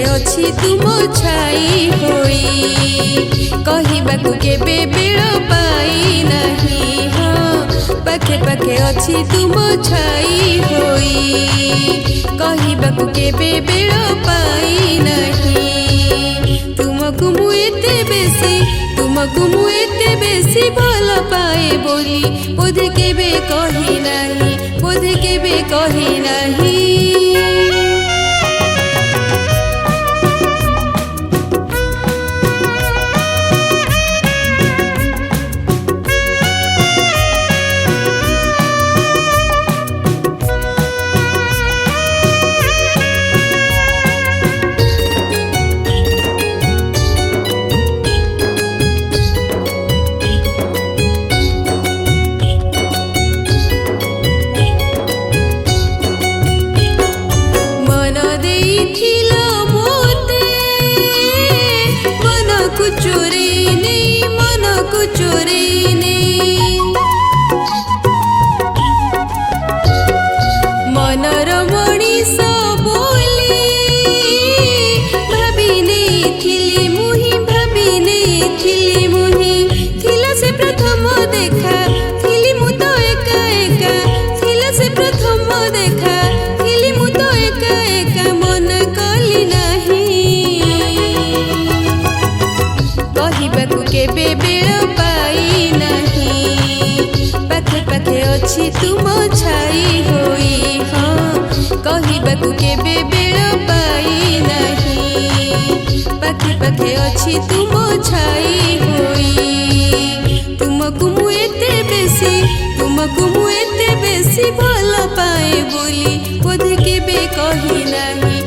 अछि तुम छाई होई कहबाकू केबे बेळ पाई नहीं हाँ पाखे पाखे अछि तुम छाई होई कहबाकू केबे बेळ पाई नहीं तुमको मु एते बेसी भल पाए बोली बोधे केबे कही नहीं केबे बेळ पाई नहीं पाखे पाखे अछि तुम छाई होई हाँ कहबाकू केबे बेळ पाई नहीं पाखे पाखे अछि तुम छाई होई तुमको मु एते बेसी भल पाए बोली बोधे केबे कही नहीं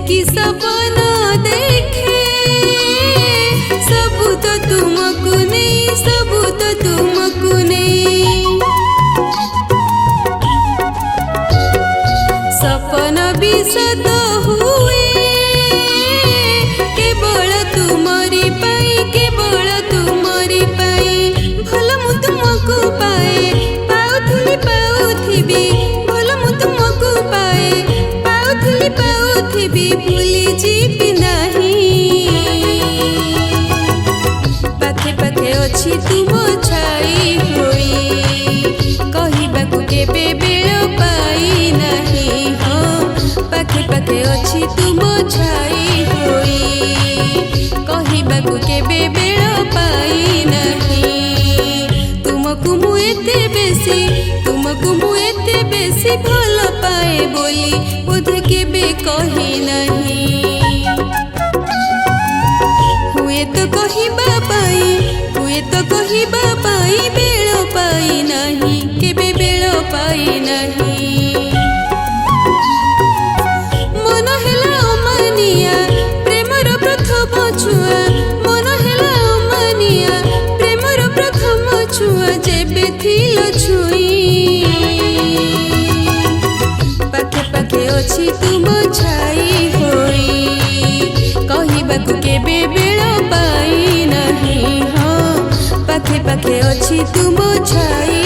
की सपना देखे सब तो तुमको नहीं सपना भी सत हुए केवल तुमरी पाई भल मु तुमको पाए पाउथी भल मु तुमको पाए भी भूली जीवी नहीं पाखे पाखे अछि तुम छाई होई कहबाकू केबे बेळ पाई नहीं हाँ पाखे पाखे अछि तुम छाई होई कहबाकू केबे बेळ पाई नहीं तुमको मु एते बेसी भल पाए बोली बोधे केबे कही नहीं हुए तो कहिबा पाई बेळ पाई नहीं केबे बेळ पाई नहीं मन हेला अमानिया प्रेमर प्रथम छुआ मन हेला अमानिया प्रेमर प्रथम छुआ जेबे थिल छुई पाखे पाखे अछि तुम छाई होई कहबाकू केबे बेळ पाई नहीं हाँ पाखे पाखे अछि तुम छाई